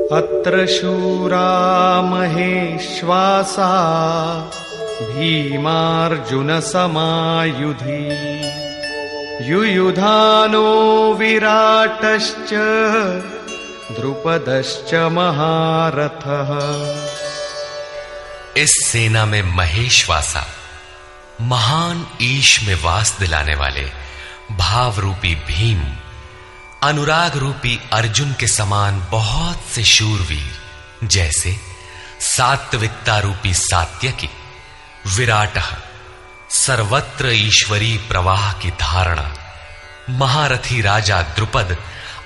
अत्र शूरा महेश्वासा भीमार्जुन समायुधि युयुधानो विराटश्च द्रुपदश्च महारथः। इस सेना में महेश्वासा, महान ईश में वास दिलाने वाले भाव रूपी भीम, अनुराग रूपी अर्जुन के समान बहुत से शूरवीर, जैसे सात्विकता रूपी सात्यकी, विराटः, सर्वत्र ईश्वरी प्रवाह की धारणा, महारथी राजा द्रुपद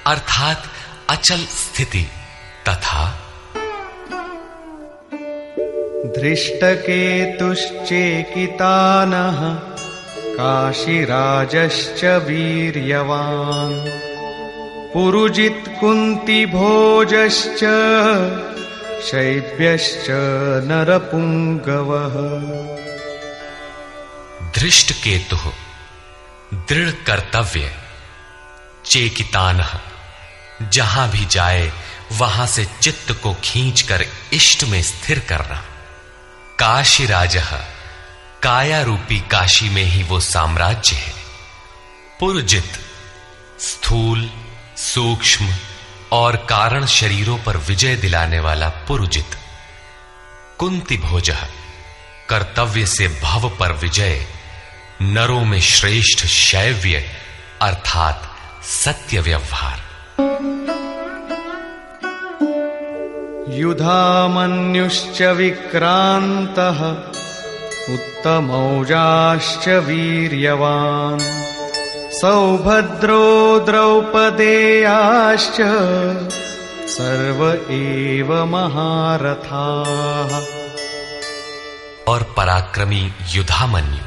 अर्थात अचल स्थिति, तथा धृष्टकेतुश्चेकितानः काशीराजश्च वीर्यवान् पुरुजित् कुन्तिभोजश्च शैब्यश्च नरपुंगवः। धृष्टकेतुः दृढ़ कर्तव्य, चेकितानः जहां भी जाए वहां से चित्त को खींचकर इष्ट में स्थिर करना, काशीराजः काया रूपी काशी में ही वो साम्राज्य है, पुरजित स्थूल सूक्ष्म और कारण शरीरों पर विजय दिलाने वाला पुरुजित, कुंती भोजः कर्तव्य से भव पर विजय, नरों में श्रेष्ठ शैव्य अर्थात सत्य व्यवहार। युधामन्युश्च विक्रान्तः उत्तमौजाश्च वीर्यवान् सौभद्रो द्रौपदेयाश्च सर्व एव महारथाः। और पराक्रमी युधामन्यु,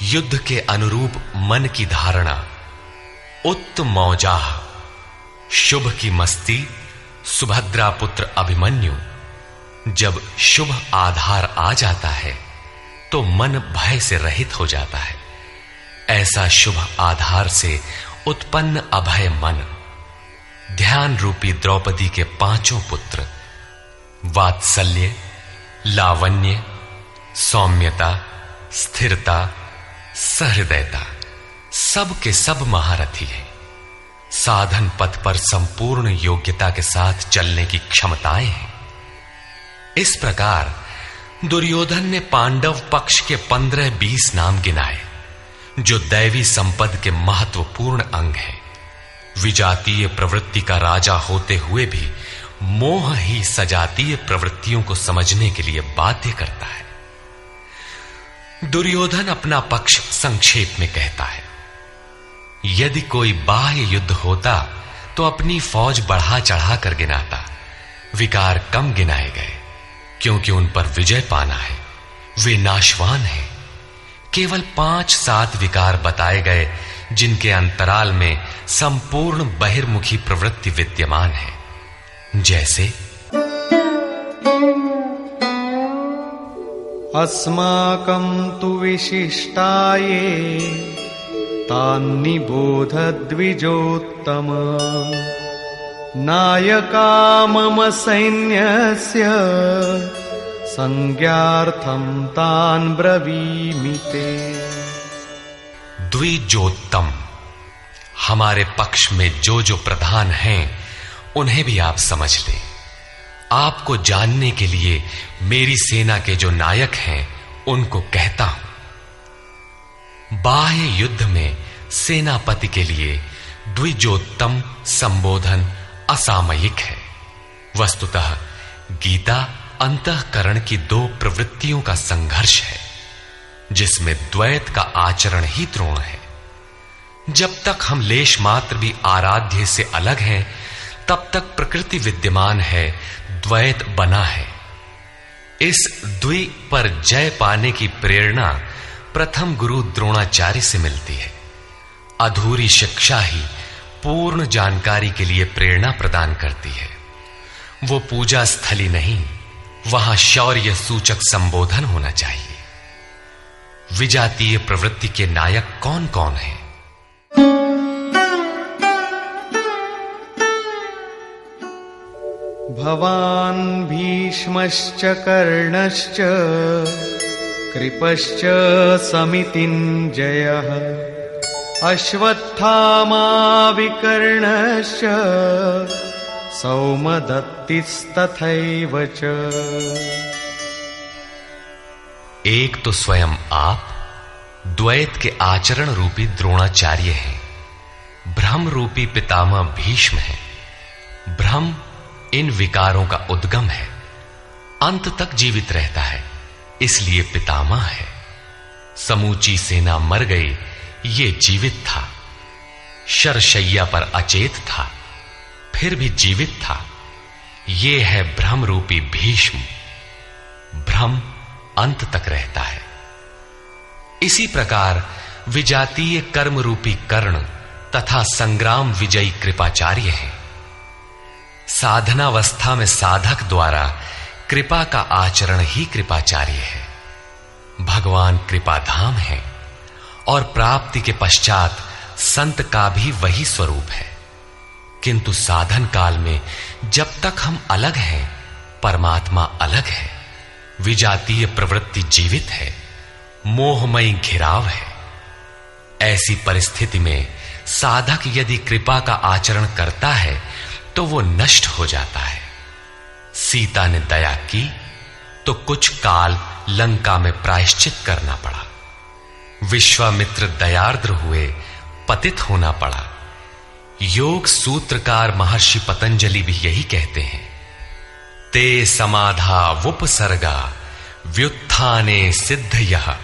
युद्ध के अनुरूप मन की धारणा, उत्तमौजाः शुभ की मस्ती, सुभद्रा पुत्र अभिमन्यु, जब शुभ आधार आ जाता है तो मन भय से रहित हो जाता है, ऐसा शुभ आधार से उत्पन्न अभय मन, ध्यान रूपी द्रौपदी के पांचों पुत्र, वात्सल्य, लावण्य, सौम्यता, स्थिरता, सहृदयता, सब के सब महारथी है, साधन पथ पर संपूर्ण योग्यता के साथ चलने की क्षमताएं हैं। इस प्रकार दुर्योधन ने पांडव पक्ष के 15-20 नाम गिनाए, जो दैवी संपद के महत्वपूर्ण अंग है। विजातीय प्रवृत्ति का राजा होते हुए भी मोह ही सजातीय प्रवृत्तियों को समझने के लिए बाध्य करता है। दुर्योधन अपना पक्ष संक्षेप में कहता है, यदि कोई बाह्य युद्ध होता तो अपनी फौज बढ़ा चढ़ा कर गिनाता, विकार कम गिनाए गए, क्योंकि उन पर विजय पाना है, वे नाशवान हैं। केवल 5-7 विकार बताए गए, जिनके अंतराल में संपूर्ण बहिर्मुखी प्रवृत्ति विद्यमान है, जैसे अस्माकं तु विशिष्टाये तान्निबोध द्विजोत्तम नायका मम सैन्यस्य संज्ञार्थं तान् ब्रवीमि ते। द्विजोत्तम, हमारे पक्ष में जो प्रधान हैं उन्हें भी आप समझ लें। आपको जानने के लिए मेरी सेना के जो नायक हैं उनको कहता हूं। बाह्य युद्ध में सेनापति के लिए द्विजोत्तम संबोधन असामयिक है। वस्तुतः गीता अंतःकरण की 2 प्रवृत्तियों का संघर्ष है, जिसमें द्वैत का आचरण ही द्रोण है। जब तक हम लेश मात्र भी आराध्य से अलग हैं, तब तक प्रकृति विद्यमान है, द्वैत बना है। इस द्वि पर जय पाने की प्रेरणा प्रथम गुरु द्रोणाचार्य से मिलती है। अधूरी शिक्षा ही पूर्ण जानकारी के लिए प्रेरणा प्रदान करती है। वो पूजा स्थली नहीं, वहां शौर्य सूचक संबोधन होना चाहिए। विजातीय प्रवृत्ति के नायक कौन कौन हैं? भवान् भीष्मश्च कर्णश्च कृपश्च समितिञ्जयः अश्वत्थामा विकर्णश्च सौमदत्तिस्तथैव च। एक तो स्वयं आप द्वैत के आचरण रूपी द्रोणाचार्य हैं, भ्रम रूपी पितामह भीष्म है। भ्रम इन विकारों का उद्गम है, अंत तक जीवित रहता है, इसलिए पितामह है। समूची सेना मर गई, ये जीवित था। शरशैया पर अचेत था, फिर भी जीवित था। ये है भ्रम रूपी भीष्म। भ्रम अंत तक रहता है। इसी प्रकार विजातीय कर्म रूपी कर्ण तथा संग्राम विजयी कृपाचार्य हैं। साधनावस्था में साधक द्वारा कृपा का आचरण ही कृपाचार्य है। भगवान कृपाधाम है और प्राप्ति के पश्चात संत का भी वही स्वरूप है। किंतु साधन काल में जब तक हम अलग हैं, परमात्मा अलग है। विजातीय प्रवृत्ति जीवित है, मोहमयी घिराव है। ऐसी परिस्थिति में साधक यदि कृपा का आचरण करता है तो वो नष्ट हो जाता है। सीता ने दया की तो कुछ काल लंका में प्रायश्चित करना पड़ा। विश्वामित्र दयार्द्र हुए, पतित होना पड़ा। योग सूत्रकार महर्षि पतंजलि भी यही कहते हैं, ते समाधा वुपसर्गा व्युत्थाने सिद्धयः।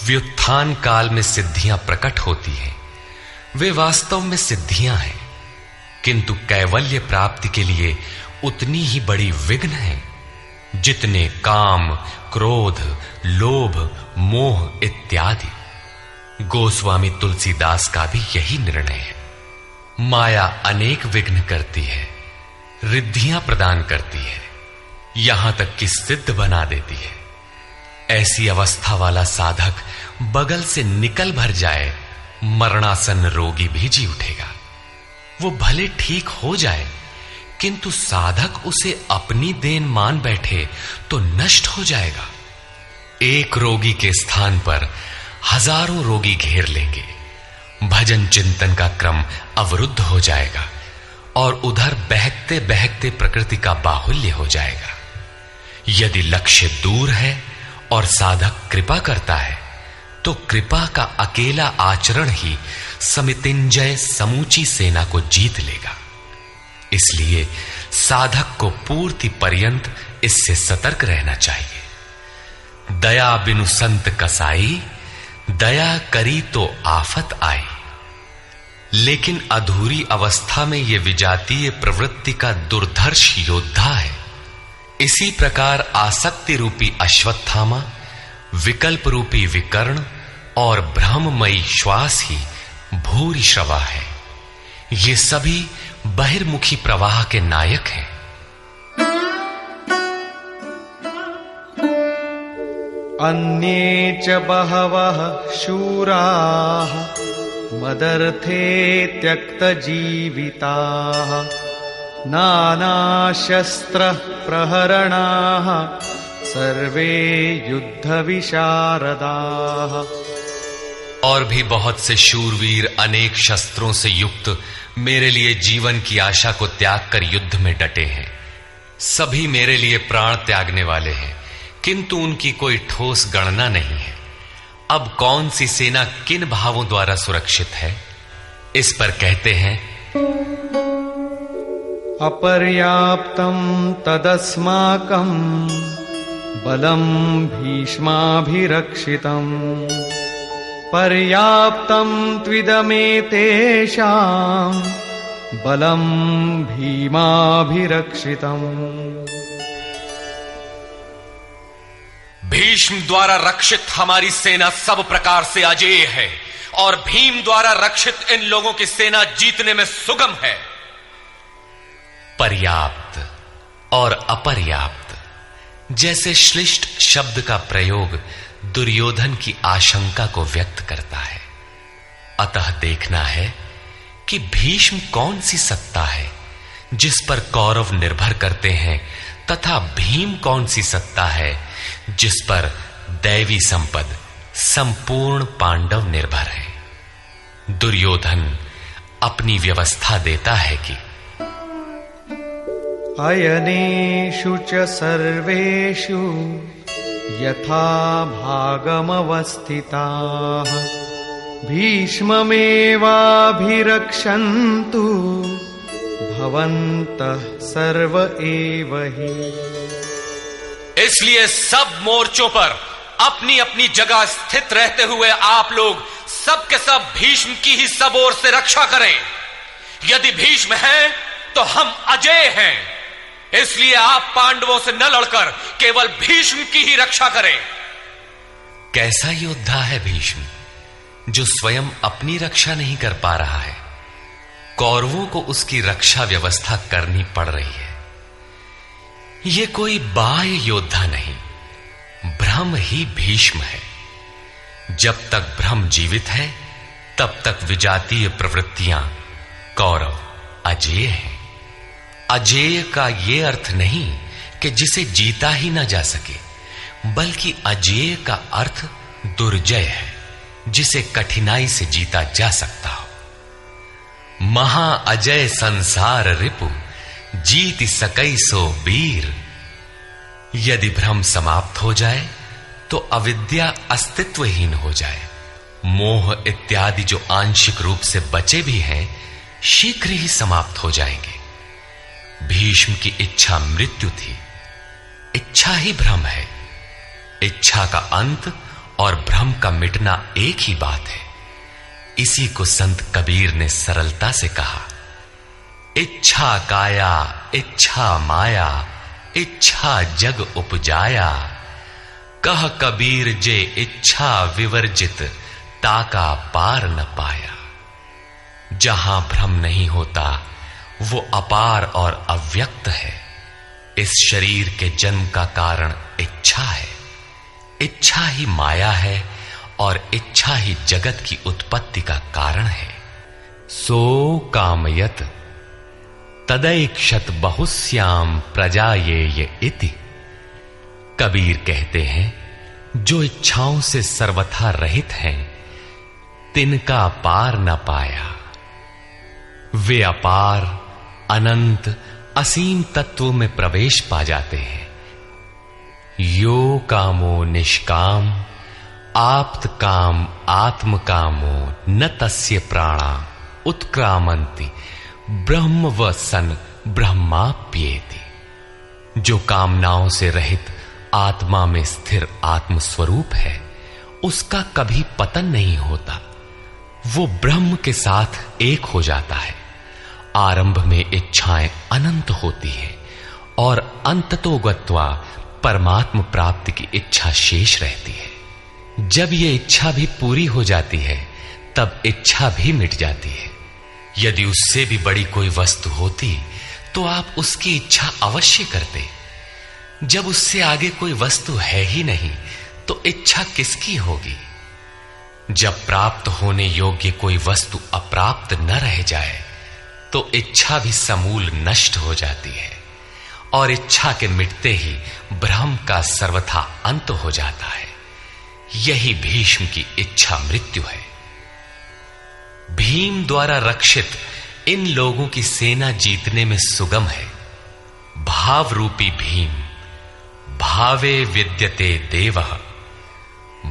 व्युत्थान काल में सिद्धियां प्रकट होती हैं, वे वास्तव में सिद्धियां हैं, किंतु कैवल्य प्राप्ति के लिए उतनी ही बड़ी विघ्न है जितने काम, क्रोध, लोभ, मोह इत्यादि। गोस्वामी तुलसीदास का भी यही निर्णय है। माया अनेक विघ्न करती है, रिद्धियां प्रदान करती है, यहां तक कि सिद्ध बना देती है। ऐसी अवस्था वाला साधक बगल से निकल भर जाए, मरणासन रोगी भी जी उठेगा। वो भले ठीक हो जाए, किंतु साधक उसे अपनी देन मान बैठे तो नष्ट हो जाएगा। एक रोगी के स्थान पर हजारों रोगी घेर लेंगे। भजन चिंतन का क्रम अवरुद्ध हो जाएगा और उधर बहकते बहकते प्रकृति का बाहुल्य हो जाएगा। यदि लक्ष्य दूर है और साधक कृपा करता है तो कृपा का अकेला आचरण ही समितिंजय समूची सेना को जीत लेगा। इसलिए साधक को पूर्ति पर्यंत इससे सतर्क रहना चाहिए। दया बिनु संत कसाई, दया करी तो आफत आई। लेकिन अधूरी अवस्था में यह विजातीय प्रवृत्ति का दुर्धर्ष योद्धा है। इसी प्रकार आसक्ति रूपी अश्वत्थामा, विकल्प रूपी विकर्ण और भ्रममयी श्वास ही भूरि श्रवा है। ये सभी बहिर्मुखी प्रवाह के नायक हैं। अन्ये च बहवः शूराः मदर्थे त्यक्तजीविताः नानाशस्त्रः प्रहरणाः सर्वे युद्धविशारदाः। और भी बहुत से शूरवीर अनेक शस्त्रों से युक्त मेरे लिए जीवन की आशा को त्याग कर युद्ध में डटे हैं। सभी मेरे लिए प्राण त्यागने वाले हैं, किंतु उनकी कोई ठोस गणना नहीं है। अब कौन सी सेना किन भावों द्वारा सुरक्षित है, इस पर कहते हैं, अपर्याप्तं तदस्माकं बलं भीष्माभिरक्षितं पर्याप्तं त्विदमेतेषां बलं भीमाभिरक्षितम्। भीष्म द्वारा रक्षित हमारी सेना सब प्रकार से अजेय है और भीम द्वारा रक्षित इन लोगों की सेना जीतने में सुगम है। पर्याप्त और अपर्याप्त जैसे श्लिष्ट शब्द का प्रयोग दुर्योधन की आशंका को व्यक्त करता है। अतः देखना है कि भीष्म कौन सी सत्ता है जिस पर कौरव निर्भर करते हैं, तथा भीम कौन सी सत्ता है जिस पर दैवी संपद संपूर्ण पांडव निर्भर है। दुर्योधन अपनी व्यवस्था देता है कि अयनेषु च सर्वेषु यथा भागमवस्थिताः भीष्ममेवाभिरक्षन्तु भवन्तः सर्व एव हि। इसलिए सब मोर्चों पर अपनी अपनी जगह स्थित रहते हुए आप लोग सब के सब भीष्म की ही सब ओर से रक्षा करें। यदि भीष्म है तो हम अजेय हैं, इसलिए आप पांडवों से न लड़कर केवल भीष्म की ही रक्षा करें। कैसा योद्धा है भीष्म, जो स्वयं अपनी रक्षा नहीं कर पा रहा है, कौरवों को उसकी रक्षा व्यवस्था करनी पड़ रही है। यह कोई बाह्य योद्धा नहीं, ब्रह्म ही भीष्म है। जब तक ब्रह्म जीवित है तब तक विजातीय प्रवृत्तियां कौरव अजेय हैं। अजेय का यह अर्थ नहीं कि जिसे जीता ही ना जा सके, बल्कि अजेय का अर्थ दुर्जय है, जिसे कठिनाई से जीता जा सकता हो। महा अजय संसार रिपु जीति सकई सो वीर। यदि भ्रम समाप्त हो जाए तो अविद्या अस्तित्वहीन हो जाए। मोह इत्यादि जो आंशिक रूप से बचे भी हैं, शीघ्र ही समाप्त हो जाएंगे। भीष्म की इच्छा मृत्यु थी, इच्छा ही भ्रम है। इच्छा का अंत और भ्रम का मिटना एक ही बात है। इसी को संत कबीर ने सरलता से कहा, इच्छा काया इच्छा माया इच्छा जग उपजाया। कह कबीर जे इच्छा विवर्जित ताका पार न पाया। जहां भ्रम नहीं होता वो अपार और अव्यक्त है। इस शरीर के जन्म का कारण इच्छा है, इच्छा ही माया है और इच्छा ही जगत की उत्पत्ति का कारण है। सो कामयत तदैक्षत बहुश्याम प्रजायेय इति। कबीर कहते हैं, जो इच्छाओं से सर्वथा रहित हैं, तिनका पार न पाया। वे अपार अनंत असीम तत्व में प्रवेश पा जाते हैं। यो कामो निष्काम आप्त काम आत्म कामो न तस्य प्राणा उत्क्रामंति ब्रह्म व सन ब्रह्माप्येति। जो कामनाओं से रहित आत्मा में स्थिर आत्म स्वरूप है, उसका कभी पतन नहीं होता। वो ब्रह्म के साथ एक हो जाता है। आरंभ में इच्छाएं अनंत होती हैं और अंततो गत्वा परमात्म प्राप्ति की इच्छा शेष रहती है। जब ये इच्छा भी पूरी हो जाती है, तब इच्छा भी मिट जाती है। यदि उससे भी बड़ी कोई वस्तु होती तो आप उसकी इच्छा अवश्य करते। जब उससे आगे कोई वस्तु है ही नहीं तो इच्छा किसकी होगी? जब प्राप्त होने योग्य कोई वस्तु अप्राप्त न रह जाए तो इच्छा भी समूल नष्ट हो जाती है और इच्छा के मिटते ही ब्रह्म का सर्वथा अंत हो जाता है। यही भीष्म की इच्छा मृत्यु है। भीम द्वारा रक्षित इन लोगों की सेना जीतने में सुगम है। भाव रूपी भीम भावे विद्यते देवः।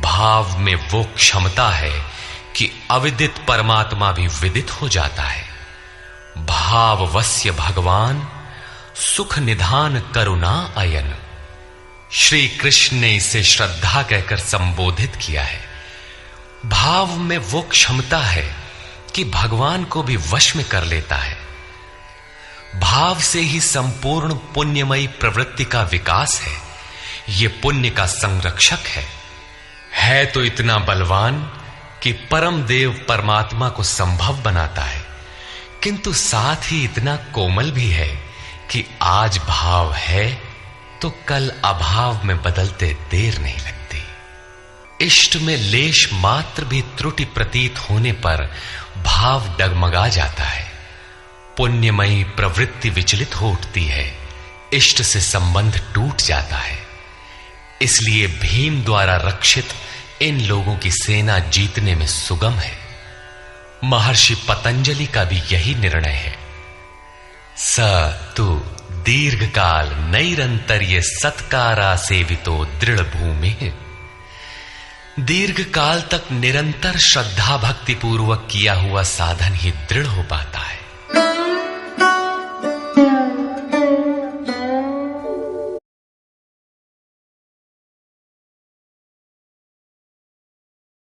भाव में वो क्षमता है कि अविदित परमात्मा भी विदित हो जाता है। भाववस्य भगवान सुख निधान करुणा अयन। श्री कृष्ण ने इसे श्रद्धा कहकर संबोधित किया है। भाव में वो क्षमता है कि भगवान को भी वश में कर लेता है। भाव से ही संपूर्ण पुण्यमयी प्रवृत्ति का विकास है। ये पुण्य का संरक्षक है तो इतना बलवान कि परम देव परमात्मा को संभव बनाता है, किंतु साथ ही इतना कोमल भी है कि आज भाव है तो कल अभाव में बदलते देर नहीं लगती। इष्ट में लेश मात्र भी त्रुटि प्रतीत होने पर भाव डगमगा जाता है। पुण्यमयी प्रवृत्ति विचलित हो उठती है, इष्ट से संबंध टूट जाता है। इसलिए भीम द्वारा रक्षित इन लोगों की सेना जीतने में सुगम है। महर्षि पतंजलि का भी यही निर्णय है। स तु दीर्घकाल नैरंतर्य सत्कारा सेवितो दृढ़ भूमि। दीर्घ काल तक निरंतर श्रद्धा भक्ति पूर्वक किया हुआ साधन ही दृढ़ हो पाता है।